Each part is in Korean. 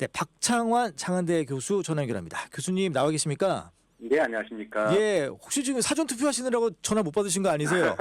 네, 박창환 장한대 교수 전화 연결합니다. 교수님 나와 계십니까? 네, 안녕하십니까. 예, 혹시 지금 사전 투표하시느라고 전화 못 받으신 거 아니세요?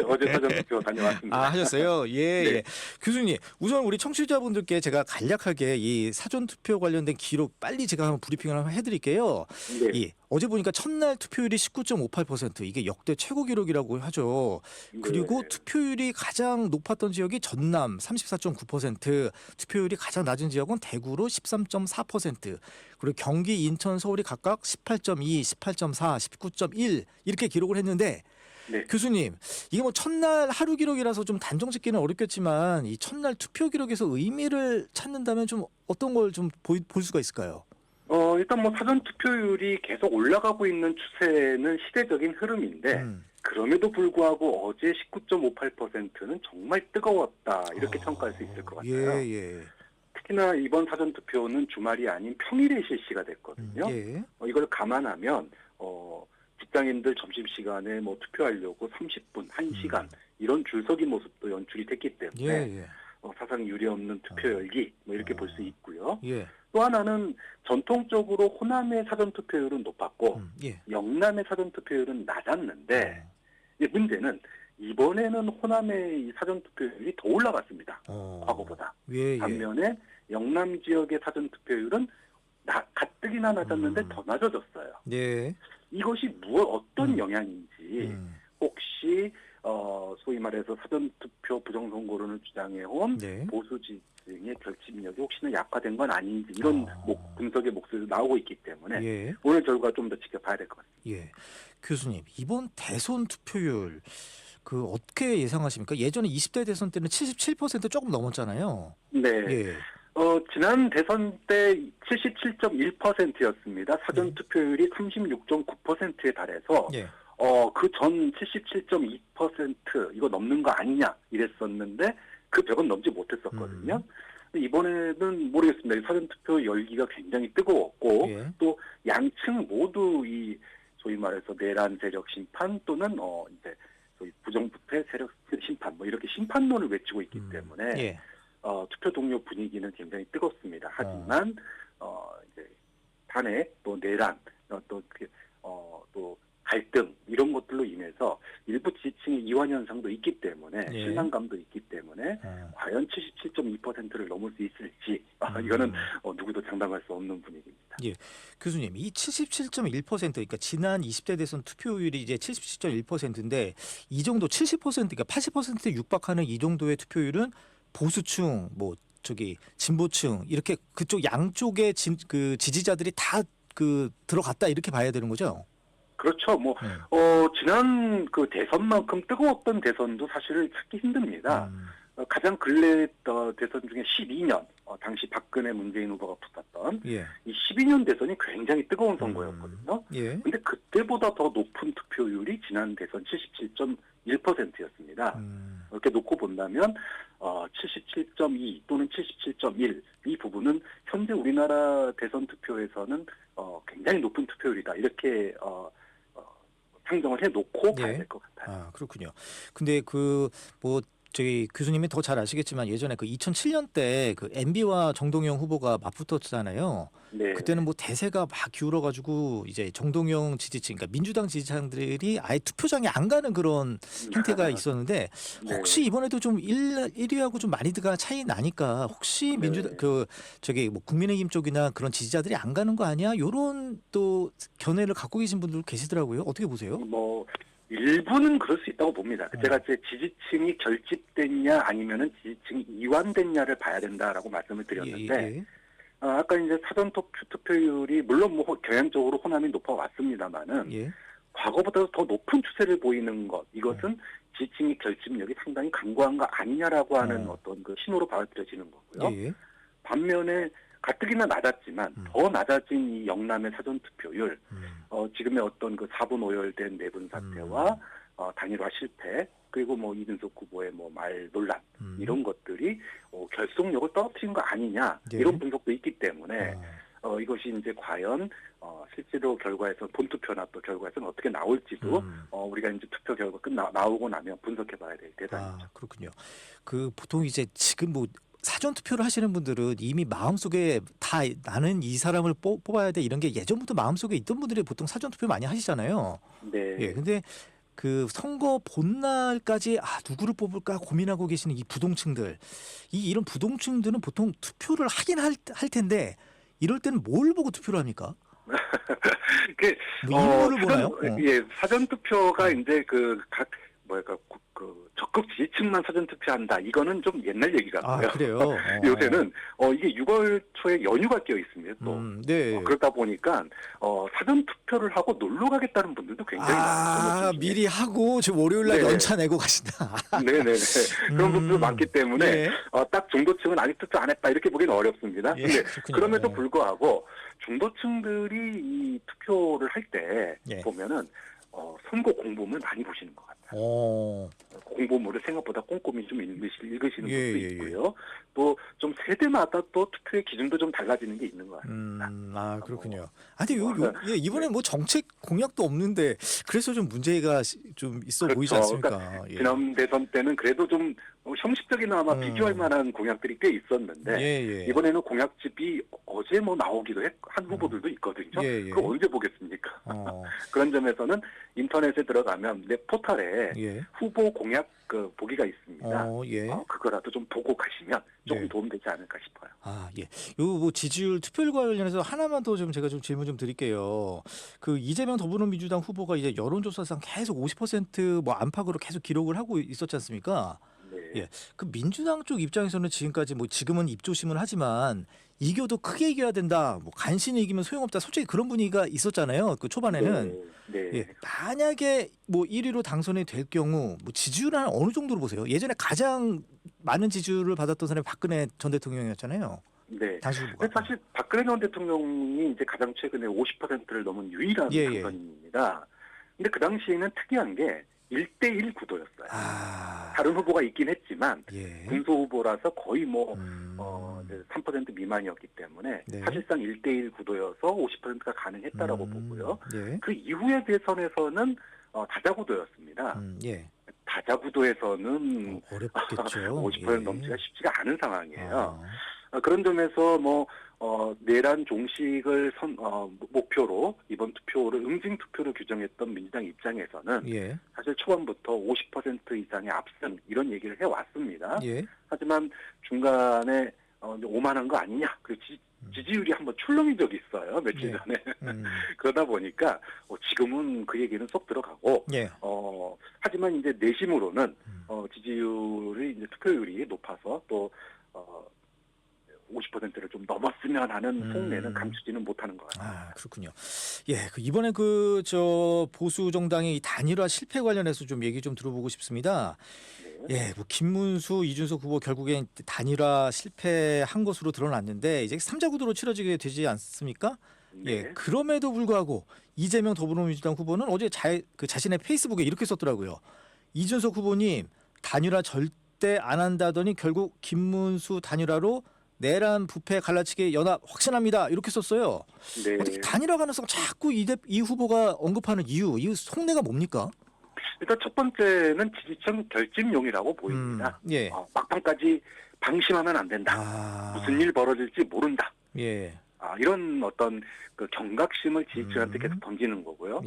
어제 사전투표 다녀왔습니다. 아, 하셨어요? 예, 네. 예. 교수님, 우선 우리 청취자분들께 제가 간략하게 이 사전 투표 관련된 기록 빨리 제가 한번 브리핑을 한번 해드릴게요. 네. 이 어제 보니까 첫날 투표율이 19.58%, 이게 역대 최고 기록이라고 하죠. 그리고 네. 투표율이 가장 높았던 지역이 전남 34.9%, 투표율이 가장 낮은 지역은 대구로 13.4%, 그리고 경기, 인천, 서울이 각각 18.2, 18.4, 19.1 이렇게 기록을 했는데, 네. 교수님, 이게 뭐 첫날 하루 기록이라서 좀 단정 짓기는 어렵겠지만 이 첫날 투표 기록에서 의미를 찾는다면 좀 어떤 걸 좀 볼 수가 있을까요? 일단 뭐 사전투표율이 계속 올라가고 있는 추세는 시대적인 흐름인데, 그럼에도 불구하고 어제 19.58%는 정말 뜨거웠다. 이렇게 평가할 수 있을 것 같아요. 예, 예. 특히나 이번 사전투표는 주말이 아닌 평일에 실시가 됐거든요. 예. 이걸 감안하면, 직장인들 점심시간에 뭐 투표하려고 30분, 1시간, 이런 줄서기 모습도 연출이 됐기 때문에, 예, 예. 사상 유례 없는 투표 열기, 뭐 이렇게 볼 수 있고요. 예. 또 하나는 전통적으로 호남의 사전투표율은 높았고, 예. 영남의 사전투표율은 낮았는데, 이제 문제는 이번에는 호남의 이 사전투표율이 더 올라갔습니다. 과거보다. 예, 예. 반면에 영남 지역의 사전투표율은 가뜩이나 낮았는데 더 낮아졌어요. 예. 이것이 어떤 영향인지 혹시 소위 말해서 사전투표 부정선거론을 주장해온 네. 보수 지지층의 결집력이 혹시나 약화된 건 아닌지 이런 분석의 목소리도 나오고 있기 때문에 예. 오늘 결과 좀 더 지켜봐야 될 것 같습니다. 예. 교수님, 이번 대선 투표율 그 어떻게 예상하십니까? 예전에 20대 대선 때는 77% 조금 넘었잖아요. 네. 예. 지난 대선 때 77.1%였습니다. 사전투표율이 36.9%에 달해서 예. 그 전 77.2% 이거 넘는 거 아니냐 이랬었는데 그 벽은 넘지 못했었거든요. 이번에는 모르겠습니다. 사전투표 열기가 굉장히 뜨거웠고 예. 또 양측 모두 이 소위 말해서 내란 세력 심판 또는 이제 소위 부정부패 세력 심판 뭐 이렇게 심판론을 외치고 있기 때문에 예. 투표 동료 분위기는 굉장히 뜨겁습니다. 하지만 이제 탄핵 또 내란 또 갈등 이런 것들로 인해서 일부 지지층의 이완 현상도 있기 때문에 예. 실망감도 있기 때문에 과연 77.2%를 넘을 수 있을지 이거는 누구도 장담할 수 없는 분위기입니다. 예. 교수님, 이 77.1%, 그러니까 지난 20대 대선 투표율이 이제 77.1%인데 이 정도 70%, 그러니까 80%에 육박하는 이 정도의 투표율은 보수층, 뭐 저기 진보층 이렇게 그쪽 양쪽의 그 지지자들이 다 그 들어갔다 이렇게 봐야 되는 거죠? 그렇죠. 지난 그 대선만큼 뜨거웠던 대선도 사실 찾기 힘듭니다. 가장 근래 대선 중에 12년, 당시 박근혜 문재인 후보가 붙었던 예. 이 12년 대선이 굉장히 뜨거운 선거였거든요. 예. 근데 그때보다 더 높은 투표율이 지난 대선 77.1%였습니다. 이렇게 놓고 본다면 77.2 또는 77.1 이 부분은 현재 우리나라 대선 투표에서는 굉장히 높은 투표율이다. 이렇게 상정을 해놓고 예. 봐야 될 것 같아요. 아, 그렇군요. 근데 뭐 저희 교수님이 더 잘 아시겠지만 예전에 그 2007년 때 그 MB와 정동영 후보가 맞붙었잖아요. 네. 그때는 뭐 대세가 막 기울어가지고 이제 정동영 지지층, 그러니까 민주당 지지층들이 아예 투표장에 안 가는 그런 행태가 있었는데 혹시 이번에도 좀 1위하고 좀 많이 차이 나니까 혹시 민주당 뭐 국민의힘 쪽이나 그런 지지자들이 안 가는 거 아니야? 요런 또 견해를 갖고 계신 분들 계시더라고요. 어떻게 보세요? 일부는 그럴 수 있다고 봅니다. 제가 제 지지층이 결집됐냐 아니면은 지지층이 이완됐냐를 봐야 된다라고 말씀을 드렸는데, 아까 이제 사전 투표율이 물론 뭐 경향적으로 호남이 높아왔습니다만은 과거보다 더 높은 추세를 보이는 것, 이것은 지지층의 결집력이 상당히 강고한 거 아니냐라고 하는 어떤 그 신호로 받아들여지는 거고요. 반면에 가뜩이나 낮았지만 더 낮아진 이 영남의 사전 투표율, 지금의 어떤 그 4분 오열된 내분 사태와 단일화 실패, 그리고 뭐 이준석 후보의 뭐 말 논란 이런 것들이 결속력을 떨어뜨린 거 아니냐 이런 분석도 있기 때문에 이것이 이제 과연 실제로 결과에서 본투표나 또 결과에서는 어떻게 나올지도 우리가 이제 투표 결과 나오고 나면 분석해봐야 될 대상이죠. 아, 그렇군요. 그 보통 이제 지금 뭐 사전 투표를 하시는 분들은 이미 마음속에 다 나는 이 사람을 뽑아야 돼 이런 게 예전부터 마음속에 있던 분들이 보통 사전 투표 많이 하시잖아요. 네. 예. 근데 그 선거 본날까지 누구를 뽑을까 고민하고 계시는 이 부동층들, 이런 부동층들은 보통 투표를 하긴 할 텐데 이럴 때는 뭘 보고 투표를 합니까? 뭐 인물을 보나요? 예, 사전 투표가 이제 각 적극 지지층만 사전 투표한다. 이거는 좀 옛날 얘기 같고요. 그래요? 요새는 이게 6월 초에 연휴가 껴 있습니다. 또 네. 그러다 보니까 사전 투표를 하고 놀러 가겠다는 분들도 굉장히 많아요. 미리 하고 저 월요일 날 네. 연차 내고 가신다. 네네네. 그런 분들도 많기 때문에 네. 딱 중도층은 아직 투표 안 했다 이렇게 보기는 어렵습니다. 예, 근데 그렇군요. 그럼에도 불구하고 중도층들이 이 투표를 할 때 예. 보면은 선거 공보물 많이 보시는 것 같아요. 공보물을 생각보다 꼼꼼히 좀 읽으시는 분도 있고요. 또 좀 세대마다 또 투표의 기준도 좀 달라지는 게 있는 것 같습니다. 그렇군요. 근데 이번에 뭐 정책 공약도 없는데 그래서 좀 문제가 좀 있어 보이지 않습니까? 그러니까 지난 대선 때는 그래도 좀 형식적이나마 비교할 만한 공약들이 꽤 있었는데 이번에는 공약집이 어제 뭐 나오기도 한 후보들도 있거든요. 그걸 언제 보겠습니까? 그런 점에서는 인터넷에 들어가면 내 포털에 후보 공약 보기가 있습니다. 그거라도 좀 보고 가시면 조금 도움되지 않을까 싶어요. 뭐 지지율 투표율과 관련해서 하나만 더 좀 제가 좀 질문 좀 드릴게요. 그 이재명 더불어민주당 후보가 이제 여론조사상 계속 50% 뭐 안팎으로 계속 기록을 하고 있었지 않습니까? 네. 그 민주당 쪽 입장에서는 지금까지 뭐 지금은 입조심을 하지만 이겨도 크게 이겨야 된다. 뭐 간신히 이기면 소용없다. 솔직히 그런 분위기가 있었잖아요. 그 초반에는. 네. 만약에 뭐 1위로 당선이 될 경우 뭐 지지율은 한 어느 정도로 보세요? 예전에 가장 많은 지지율을 받았던 사람이 박근혜 전 대통령이었잖아요. 네. 당시 후보가. 사실 박근혜 전 대통령이 이제 가장 최근에 50%를 넘은 유일한 당선인입니다. 근데 그 당시에는 특이한 게 1대1 구도였어요. 다른 후보가 있긴 했지만 군소 후보라서 거의 뭐 3% 미만이었기 때문에 사실상 1대1 구도여서 50%가 가능했다라고 보고요. 그 이후의 대선에서는 다자구도였습니다. 다자구도에서는 어렵겠죠. 50% 넘기가 쉽지가 않은 상황이에요. 그런 점에서 내란 종식을 목표로 이번 투표를 응징 투표로 규정했던 민주당 입장에서는 사실 초반부터 50% 이상의 압승 이런 얘기를 해왔습니다. 하지만 중간에 오만한 거 아니냐. 지지율이 한번 출렁인 적이 있어요. 며칠 전에. 그러다 보니까 지금은 그 얘기는 쏙 들어가고 하지만 이제 내심으로는 지지율이 이제 투표율이 높아서 또 50%를 좀 넘었으면 하는 속내는 감추지는 못하는 것 같습니다. 그렇군요. 이번에 보수 정당의 단일화 실패 관련해서 좀 얘기 좀 들어보고 싶습니다. 뭐 김문수, 이준석 후보 결국엔 단일화 실패한 것으로 드러났는데 이제 3자 구도로 치러지게 되지 않습니까? 그럼에도 불구하고 이재명 더불어민주당 후보는 어제 자신의 페이스북에 이렇게 썼더라고요. 이준석 후보님 단일화 절대 안 한다더니 결국 김문수 단일화로 내란 부패 갈라치기 연합 확신합니다. 이렇게 썼어요. 어떻게 단일화 가능성 자꾸 이 후보가 언급하는 이유 속내가 뭡니까? 일단 첫 번째는 지지층 결집용이라고 보입니다. 막판까지 방심하면 안 된다. 무슨 일 벌어질지 모른다. 이런 어떤 경각심을 지지층한테 계속 던지는 거고요.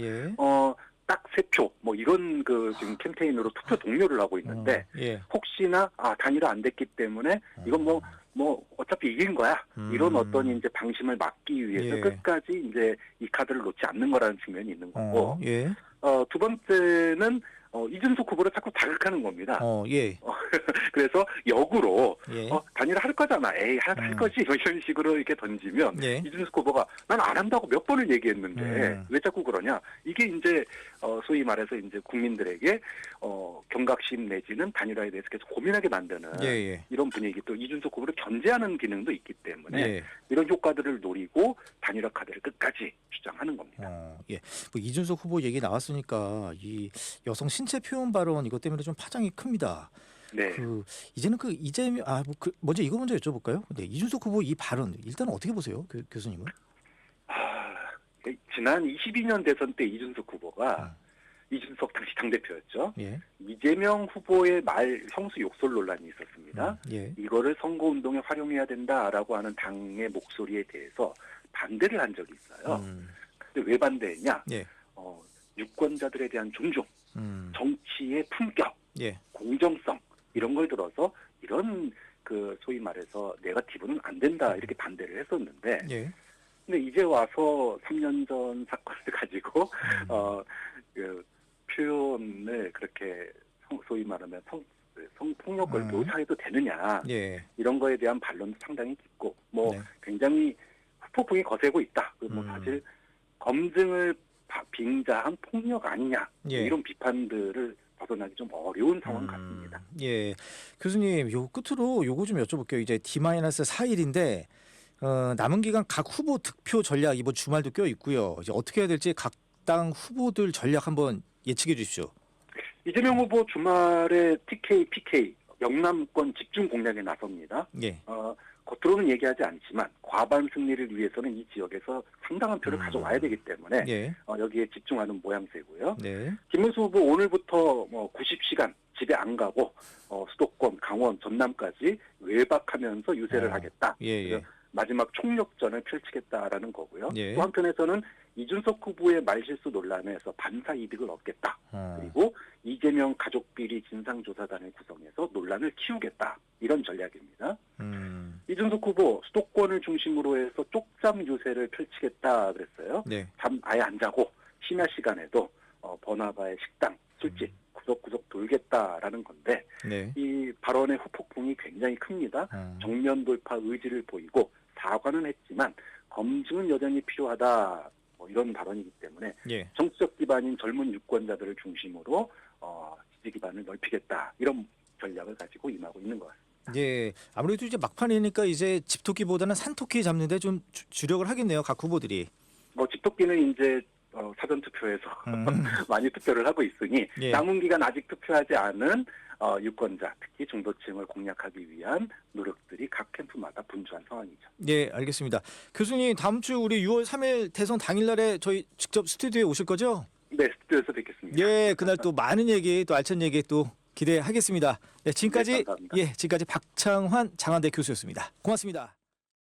딱 3표 뭐 이런 지금 캠페인으로 투표 독려를 하고 있는데 혹시나 단일화 안 됐기 때문에 이건 뭐 어차피 이긴 거야. 이런 어떤 이제 방심을 막기 위해서 끝까지 이제 이 카드를 놓지 않는 거라는 측면이 있는 거고. 두 번째는 이준석 후보를 자꾸 자극하는 겁니다. 그래서 역으로 단일화 할 거잖아. 할 거지. 이런 식으로 이렇게 던지면 이준석 후보가 난 안 한다고 몇 번을 얘기했는데 왜 자꾸 그러냐. 이게 이제 소위 말해서 이제 국민들에게 경각심 내지는 단일화에 대해서 계속 고민하게 만드는 이런 분위기 또 이준석 후보를 견제하는 기능도 있기 때문에 이런 효과들을 노리고 단일화 카드를 끝까지 주장하는 겁니다. 뭐 이준석 후보 얘기 나왔으니까 이 여성 신체 표현 발언 이것 때문에 좀 파장이 큽니다. 이제는 이재명 먼저 이거 먼저 여쭤볼까요? 이준석 후보 이 발언 일단 어떻게 보세요, 교수님은? 지난 22년 대선 때 이준석 후보가 이준석 당시 당대표였죠. 예. 이재명 후보의 말 형수 욕설 논란이 있었습니다. 예. 이거를 선거운동에 활용해야 된다라고 하는 당의 목소리에 대해서 반대를 한 적이 있어요. 근데 왜 반대했냐? 예. 유권자들에 대한 존중, 정치의 품격, 예. 공정성 이런 걸 들어서 이런 그 소위 말해서 네거티브는 안 된다 이렇게 반대를 했었는데 예. 근데 이제 와서 3년 전 사건을 가지고 그 표현을 그렇게 소위 말하면 성폭력을 묘사해도 되느냐 예. 이런 거에 대한 반론도 상당히 깊고 뭐 네. 굉장히 후폭풍이 거세고 있다. 뭐 사실 검증을 빙자한 폭력 아니냐 예. 이런 비판들을 벗어나기 좀 어려운 상황 같습니다. 예, 교수님, 요 끝으로 요거 좀 여쭤볼게요. 이제 D-4일인데 남은 기간 각 후보 득표 전략 이번 주말도 껴 있고요. 이제 어떻게 해야 될지 각 당 후보들 전략 한번 예측해 주십시오. 이재명 후보 주말에 TK, PK 영남권 집중 공략에 나섭니다. 예. 겉으로는 얘기하지 않지만 과반 승리를 위해서는 이 지역에서 상당한 표를 가져와야 되기 때문에 예. 여기에 집중하는 모양새고요. 네. 김문수 후보 오늘부터 90시간 집에 안 가고 수도권, 강원, 전남까지 외박하면서 유세를 하겠다. 예. 마지막 총력전을 펼치겠다라는 거고요. 예. 또 한편에서는 이준석 후보의 말실수 논란에서 반사 이득을 얻겠다. 그리고 이재명 가족비리 진상조사단을 구성해서 논란을 키우겠다. 이런 전략입니다. 이준석 후보 수도권을 중심으로 해서 쪽잠 유세를 펼치겠다 그랬어요. 네. 잠 아예 안 자고 심야 시간에도 번화가의 식당, 술집 구석구석 돌겠다라는 건데 네. 이 발언의 후폭풍이 굉장히 큽니다. 정면 돌파 의지를 보이고 사과는 했지만 검증은 여전히 필요하다. 이런 발언이기 때문에 예. 정치적 기반인 젊은 유권자들을 중심으로 지지 기반을 넓히겠다. 이런 전략을 가지고 임하고 있는 것 같습니다. 예. 아무래도 이제 막판이니까 이제 집토끼보다는 산토끼 잡는데 좀 주력을 하겠네요. 각 후보들이. 집토끼는 이제 사전 투표에서 많이 투표를 하고 있으니 예. 남은 기간 아직 투표하지 않은 유권자, 특히 중도층을 공략하기 위한 노력들이 각 캠프마다 분주한 상황이죠. 예, 알겠습니다. 교수님, 다음 주 우리 6월 3일 대선 당일날에 저희 직접 스튜디오에 오실 거죠? 네, 스튜디오에서 뵙겠습니다. 예, 그날 또 많은 얘기, 또 알찬 얘기 또 기대하겠습니다. 네, 지금까지 네, 감사합니다. 지금까지 박창환 장한대 교수였습니다. 고맙습니다.